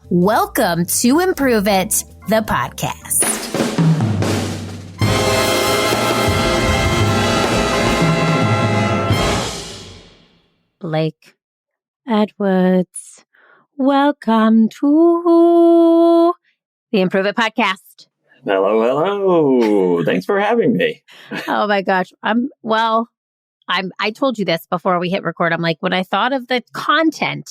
Welcome to Improve It, the podcast. Blake Edwards, welcome to the Improve It podcast. Hello. Thanks for having me. Oh my gosh. I told you this before we hit record. I'm like, when I thought of the content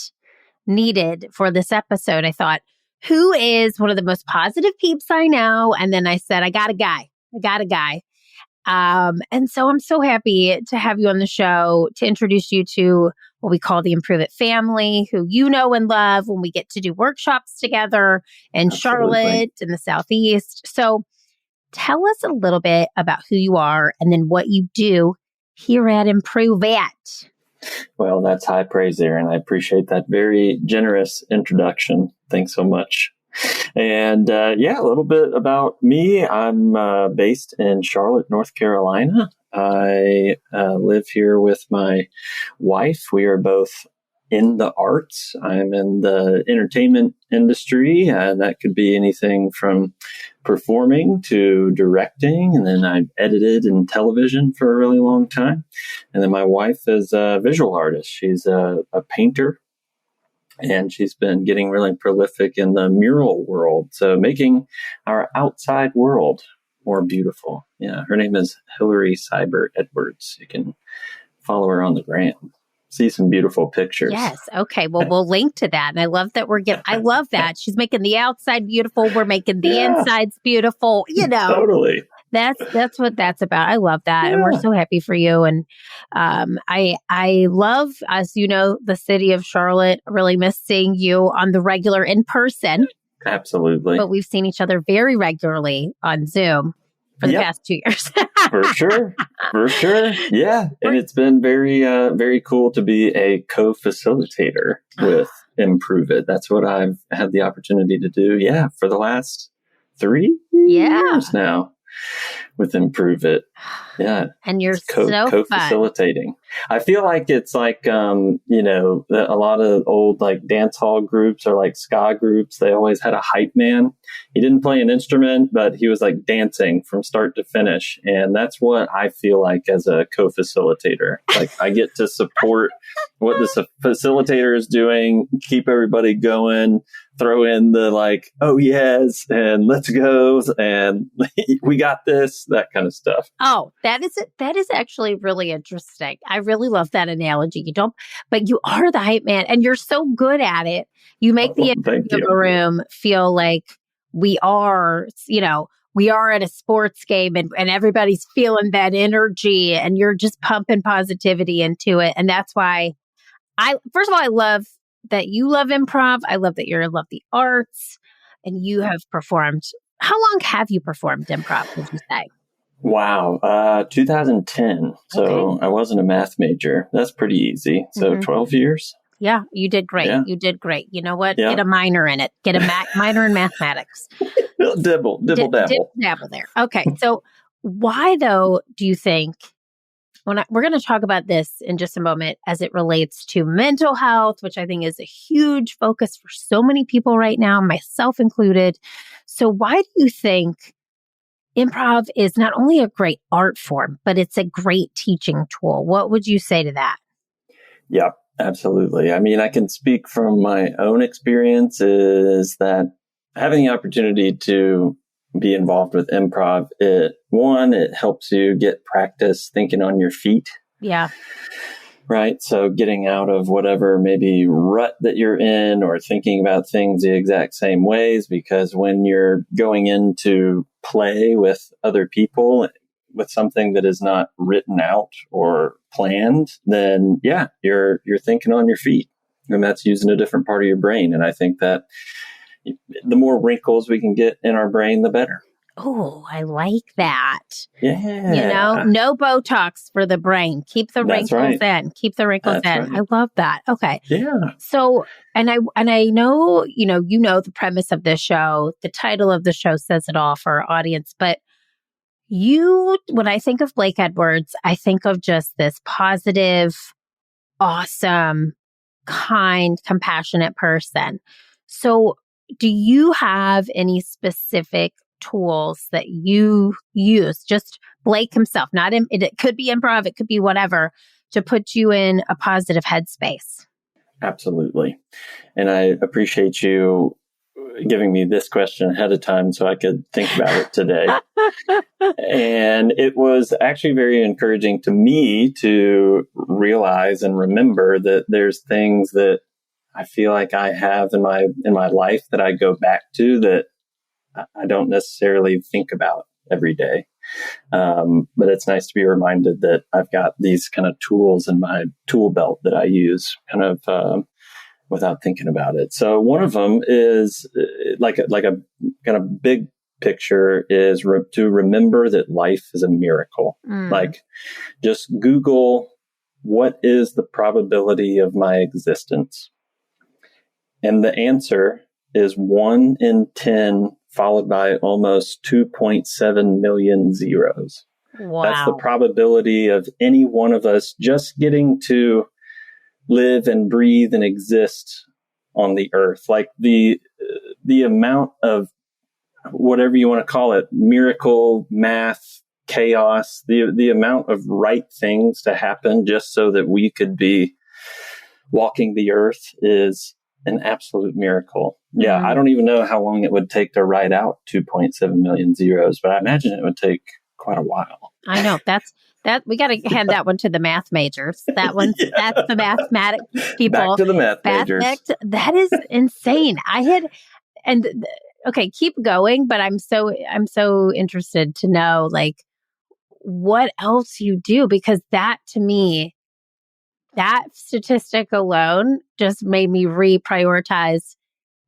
needed for this episode, I thought, who is one of the most positive peeps I know? And then I said, I got a guy. And so I'm so happy to have you on the show to introduce you to what we call the Improve It family, who you know and love when we get to do workshops together in Charlotte in the Southeast. So tell us a little bit about who you are and then what you do here at Improve It. Well, that's high praise, Erin. I appreciate that very generous introduction. Thanks so much. And a little bit about me. I'm based in Charlotte, North Carolina. I live here with my wife. We are both in the arts. I'm in the entertainment industry. That could be anything from performing to directing. And then I've edited in television for a really long time. And then my wife is a visual artist. She's a painter. And she's been getting really prolific in the mural world. So making our outside world more beautiful. Yeah, her name is Hillary Seibert Edwards. You can follow her on the gram. See some beautiful pictures. Yes. Okay. Well, we'll link to that. And I love that I love that. She's making the outside beautiful. We're making the insides beautiful. You know, totally. That's what that's about. I love that. And we're so happy for you. And I love, as you know, the city of Charlotte. Really miss seeing you on the regular in person. Absolutely. But we've seen each other very regularly on Zoom for the past 2 years. For sure. Yeah. And it's been very, very cool to be a co-facilitator with Improve It. That's what I've had the opportunity to do. Yeah. For the last 3 years now with Improve It. Yeah. And you're so co-facilitating. Fun. I feel like it's like, a lot of old like dance hall groups or like ska groups, they always had a hype man. He didn't play an instrument, but he was like dancing from start to finish. And that's what I feel like as a co-facilitator. Like I get to support what the facilitator is doing, keep everybody going, throw in the like, oh yes, and let's go, and we got this, that kind of stuff. Oh, that is actually really interesting. I really love that analogy. But you are the hype man, and you're so good at it. You make the energy of a room feel like we are at a sports game, and everybody's feeling that energy, and you're just pumping positivity into it. And that's why first of all, I love that you love improv. I love that you love the arts, and you have performed. How long have you performed improv, would you say? Wow. 2010. So I wasn't a math major. That's pretty easy. So 12 years. Yeah, you did great. Yeah. You did great. You know what? Yeah. Get a minor in it. Get a minor in mathematics. Dabble there. Okay. So why, though, do you think, we're going to talk about this in just a moment as it relates to mental health, which I think is a huge focus for so many people right now, myself included. So why do you think improv is not only a great art form, but it's a great teaching tool? What would you say to that? Yeah, absolutely. I mean, I can speak from my own experience is that having the opportunity to be involved with improv, it helps you get practice thinking on your feet. Yeah. Right. So getting out of whatever maybe rut that you're in or thinking about things the exact same ways, because when you're going into play with other people with something that is not written out or planned, then you're thinking on your feet, and that's using a different part of your brain. And I think that the more wrinkles we can get in our brain, the better. Oh, I like that. Yeah. No Botox for the brain. Keep the wrinkles in. Keep the wrinkles in. Right. I love that. Okay. Yeah. So, and I know, you know the premise of this show, the title of the show says it all for our audience, but when I think of Blake Edwards, I think of just this positive, awesome, kind, compassionate person. So do you have any specific tools that you use? Just Blake himself, it could be improv, it could be whatever, to put you in a positive headspace. Absolutely. And I appreciate you giving me this question ahead of time so I could think about it today. And it was actually very encouraging to me to realize and remember that there's things that I feel like I have in my life that I go back to that I don't necessarily think about every day. But it's nice to be reminded that I've got these kind of tools in my tool belt that I use kind of without thinking about it. So one of them is like a kind of big picture is to remember that life is a miracle. Like just Google, what is the probability of my existence? And the answer is 1 in 10, followed by almost 2.7 million zeros. Wow. That's the probability of any one of us just getting to live and breathe and exist on the earth. Like the amount of whatever you want to call it, miracle, math, chaos, the amount of right things to happen just so that we could be walking the earth is an absolute miracle. Yeah, I don't even know how long it would take to write out 2.7 million zeros, but I imagine it would take quite a while. I know. That we got to hand that one to the math majors. That one's that's the mathematic people. Back to the math majors. That is insane. Okay, keep going, but I'm so interested to know like what else you do, because that to me, that statistic alone just made me reprioritize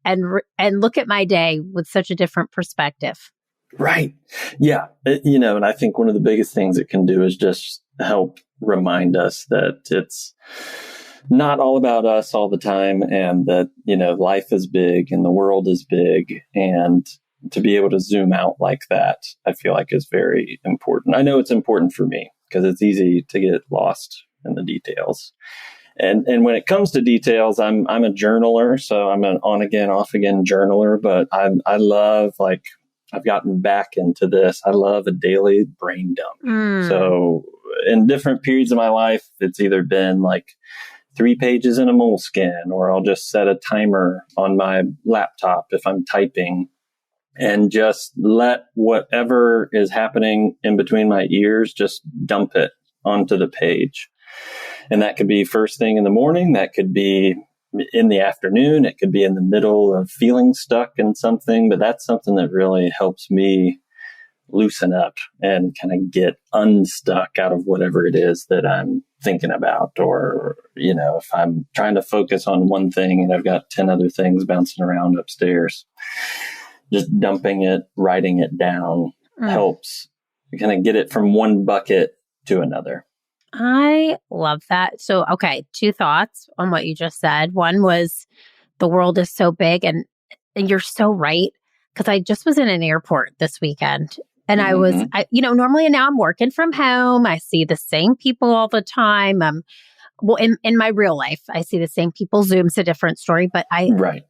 and look at my day with such a different perspective. Right. Yeah. And I think one of the biggest things it can do is just help remind us that it's not all about us all the time, and that, life is big and the world is big, and to be able to zoom out like that, I feel like is very important. I know it's important for me because it's easy to get lost in the details. And when it comes to details, I'm a journaler, so I'm an on again, off again journaler, but I love, like, I've gotten back into this. I love a daily brain dump. So in different periods of my life, it's either been like 3 pages in a moleskin, or I'll just set a timer on my laptop if I'm typing and just let whatever is happening in between my ears, just dump it onto the page. And that could be first thing in the morning. That could be in the afternoon. It could be in the middle of feeling stuck in something. But that's something that really helps me loosen up and kind of get unstuck out of whatever it is that I'm thinking about. Or, if I'm trying to focus on one thing and I've got 10 other things bouncing around upstairs, just dumping it, writing it down helps kind of get it from one bucket to another. I love that. So, okay, 2 thoughts on what you just said. One was the world is so big, and you're so right, because I just was in an airport this weekend, and I was, normally now I'm working from home. I see the same people all the time. In my real life, I see the same people. Zoom's a different story, but Right.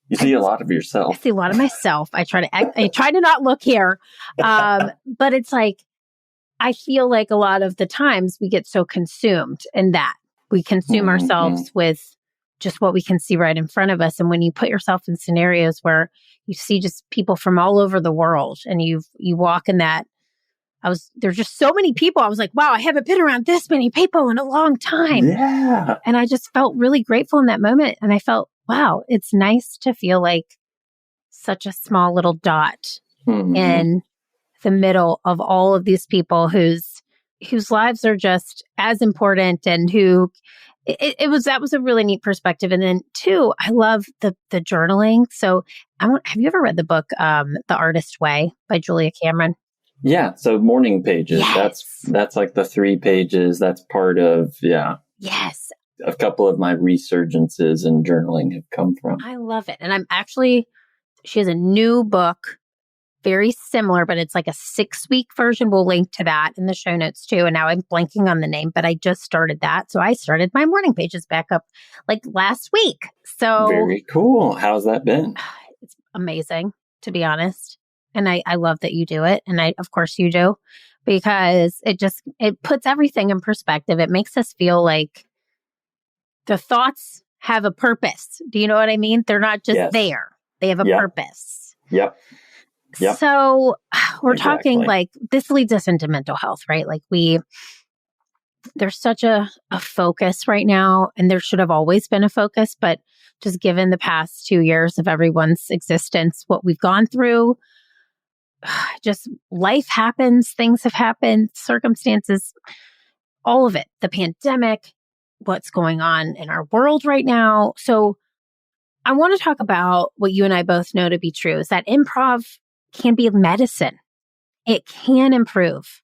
You see a lot of yourself. I see a lot of myself. I try to not look here. But it's like, I feel like a lot of the times we get so consumed in that we consume ourselves with just what we can see right in front of us. And when you put yourself in scenarios where you see just people from all over the world and you walk in that, there's just so many people. I was like, wow, I haven't been around this many people in a long time. Yeah. And I just felt really grateful in that moment. And I felt, wow, it's nice to feel like such a small little dot in the middle of all of these people whose lives are just as important, and that was a really neat perspective. And then 2, I love the journaling. So have you ever read the book, The Artist Way by Julia Cameron? Yeah. So morning pages, that's like the 3 pages. That's part of, Yes. A couple of my resurgences in journaling have come from. I love it. And she has a new book, very similar, but it's like a 6-week version. We'll link to that in the show notes too. And now I'm blanking on the name, but I just started that. So I started my morning pages back up like last week. So very cool. How's that been? amazing, to be honest. And I love that you do it. And of course you do, because it puts everything in perspective. It makes us feel like the thoughts have a purpose. Do you know what I mean? They're not just there. They have a purpose. Yep. So we're talking like, this leads us into mental health, right? Like there's such a focus right now, and there should have always been a focus, but just given the past 2 years of everyone's existence, what we've gone through, just life happens, things have happened, circumstances, all of it, the pandemic, what's going on in our world right now. So I want to talk about what you and I both know to be true, is that improv can be medicine. It can improve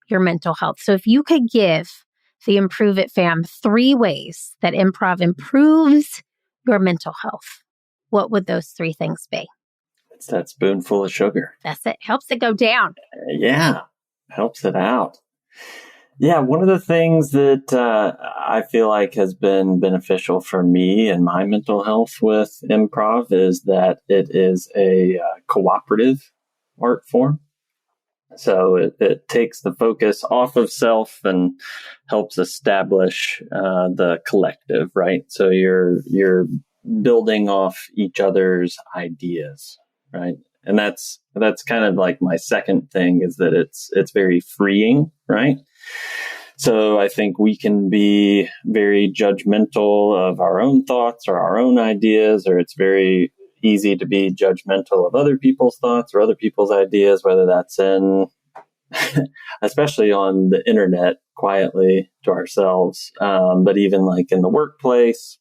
your mental health. So if you could give the Improve It fam 3 ways that improv improves your mental health, what would those 3 things be? It's that spoonful of sugar. That's it. Helps it go down. Yeah. Helps it out. Yeah. One of the things that I feel like has been beneficial for me and my mental health with improv is that it is a cooperative art form. So it takes the focus off of self and helps establish the collective, right? So you're building off each other's ideas, right? And that's kind of like my second thing, is that it's very freeing, right? So I think we can be very judgmental of our own thoughts or our own ideas, or it's very easy to be judgmental of other people's thoughts or other people's ideas, whether that's in, especially on the internet, quietly to ourselves, but even like in the workplace,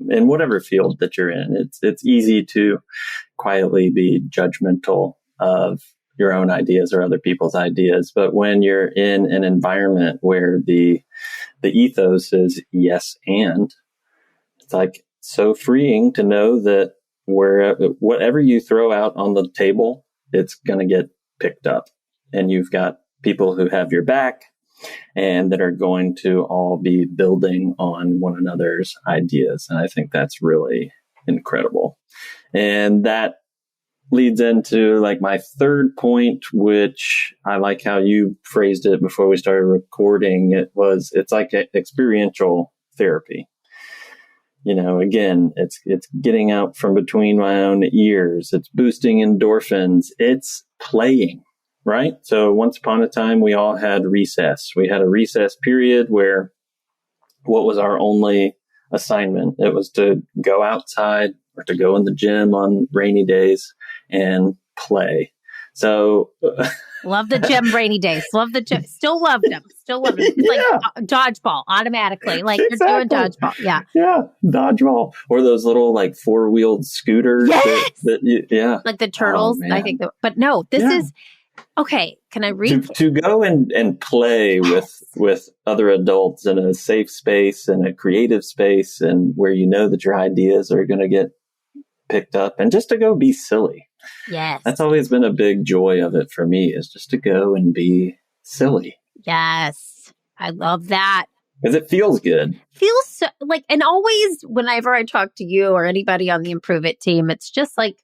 in whatever field that you're in, it's easy to quietly be judgmental of your own ideas or other people's ideas. But when you're in an environment where the ethos is yes and, it's like so freeing to know that whatever you throw out on the table, it's going to get picked up. And you've got people who have your back and that are going to all be building on one another's ideas. And I think that's really incredible. And that leads into like my third point, which I like how you phrased it before we started recording. It's like experiential therapy. You know, again, it's getting out from between my own ears. It's boosting endorphins. It's playing, right? So once upon a time, we all had recess. We had a recess period where what was our only assignment? It was to go outside or to go in the gym on rainy days and play. So love the gym rainy days. Love the gym. Still love them. It's like dodgeball automatically. Like you're doing dodgeball. Yeah. Yeah. Dodgeball. Or those little like 4-wheeled scooters. Yes! Yeah. Like the turtles. I think but no, this is okay. Can I read? To go and play with other adults in a safe space and a creative space, and where you know that your ideas are going to get picked up, and just to go be silly. Yes. That's always been a big joy of it for me, is just to go and be silly. Yes. I love that. Because it feels good. Feels so, like, and always whenever I talk to you or anybody on the Improve It team, it's just like,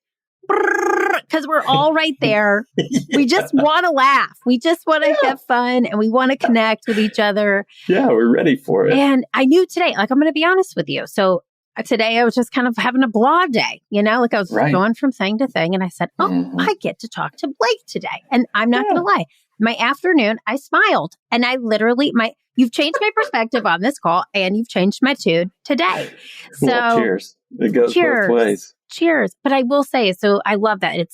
because we're all right there. Yeah. We just want to laugh. We just want to have fun, and we want to connect with each other. Yeah, we're ready for it. And I knew today, like, I'm going to be honest with you. So today I was just kind of having a blah day, you know, like I was going from thing to thing. And I said, I get to talk to Blake today. And I'm not going to lie. My afternoon, I smiled, and I literally, you've changed my perspective on this call, and you've changed my tune today. So well, cheers. It goes both ways. Cheers. But I will say, so I love that.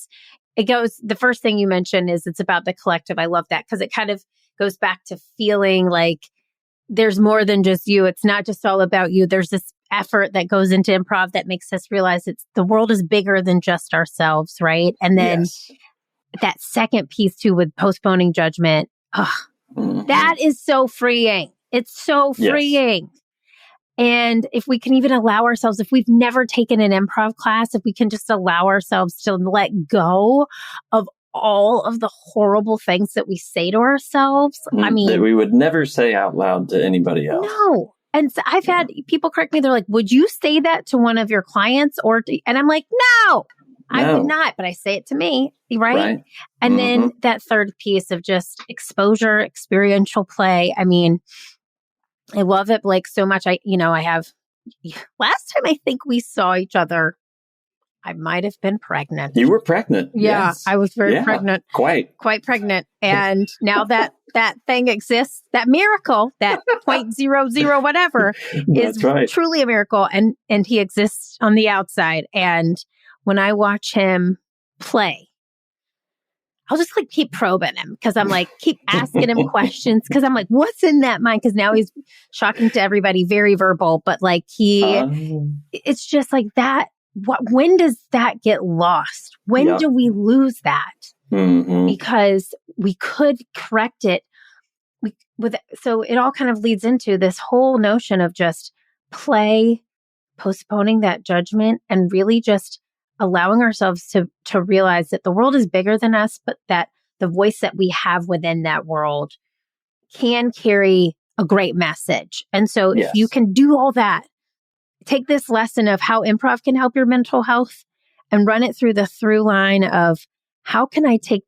It goes, the first thing you mentioned is it's about the collective. I love that because it kind of goes back to feeling like there's more than just you. It's not just all about you. There's this effort that goes into improv that makes us realize the world is bigger than just ourselves, right? And then that second piece too with postponing judgment, that is so freeing. It's so freeing. And if we can even allow ourselves, if we've never taken an improv class, if we can just allow ourselves to let go of all of the horrible things that we say to ourselves. I mean, that we would never say out loud to anybody else. No. And so I've had people correct me. They're like, would you say that to one of your clients? And I'm like, no. I would not, but I say it to me, right? And then that third piece of just exposure, experiential play. I mean, I love it, Blake, so much. I have, last time I think we saw each other, I might have been pregnant. You were pregnant. Yeah, yes. I was very pregnant. Quite pregnant. And now that thing exists, that miracle, that 0.00 whatever is truly a miracle. And he exists on the outside. And when I watch him play, I'll just keep probing him because I'm keep asking him questions because I'm what's in that mind? Because now he's shocking to everybody, very verbal, but it's just that. When does that get lost? When do we lose that? Because we could correct it. So it all kind of leads into this whole notion of just play, postponing that judgment, and really just allowing ourselves to realize that the world is bigger than us, but that the voice that we have within that world can carry a great message. And so if you can do all that, take this lesson of how improv can help your mental health and run it through the through line of how can I take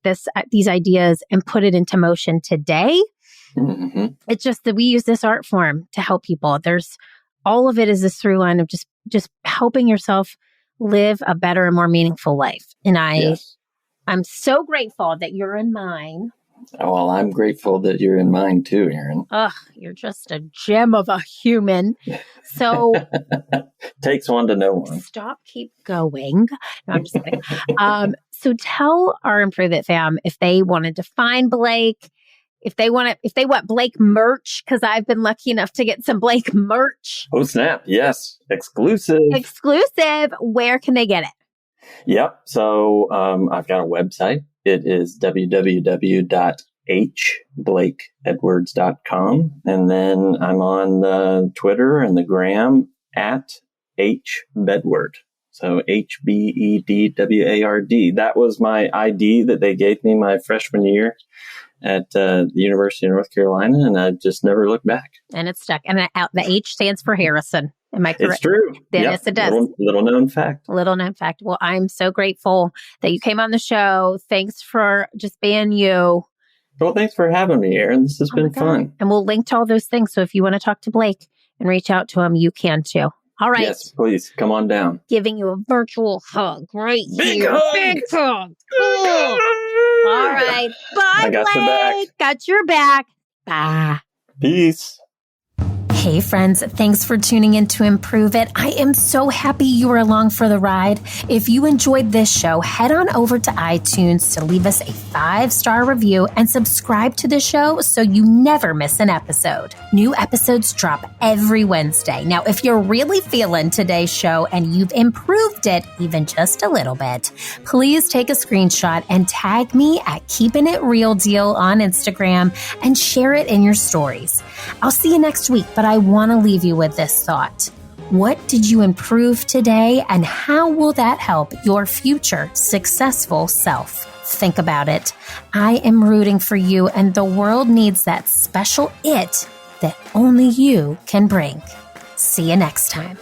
these ideas and put it into motion today? It's just that we use this art form to help people. There's all of it is this through line of just helping yourself live a better and more meaningful life. And I'm so grateful that you're in mine. Oh, well, I'm grateful that you're in mine too, Erin. You're just a gem of a human. So takes one to know one. Stop, keep going. No, I'm just kidding. So tell our Improve It fam if they wanted to find Blake, if they want Blake merch, because I've been lucky enough to get some Blake merch. Oh, snap. Yes. Exclusive. Where can they get it? Yep. So I've got a website. It is www.hblakeedwards.com. And then I'm on the Twitter and the Gram at hbedward. So HBEDWARD. That was my ID that they gave me my freshman year at the University of North Carolina, and I just never looked back. And it's stuck. And the H stands for Harrison. Am I correct? It's true. Yes, it does. Little known fact. Well, I'm so grateful that you came on the show. Thanks for just being you. Well, thanks for having me, Erin. This has been fun. And we'll link to all those things. So if you want to talk to Blake and reach out to him, you can too. All right. Yes, please. Come on down. Giving you a virtual hug right Big here. hug. Big hug. Cool. All right. Bye, I got Blake. your back. Got your back. Bye. Peace. Hey friends, thanks for tuning in to Improve It. I am so happy you were along for the ride. If you enjoyed this show, head on over to iTunes to leave us a 5-star review and subscribe to the show so you never miss an episode. New episodes drop every Wednesday. Now, if you're really feeling today's show and you've improved it even just a little bit, please take a screenshot and tag me at Keeping It Real Deal on Instagram and share it in your stories. I'll see you next week, but I want to leave you with this thought. What did you improve today, and how will that help your future successful self? Think about it. I am rooting for you, and the world needs that special it that only you can bring. See you next time.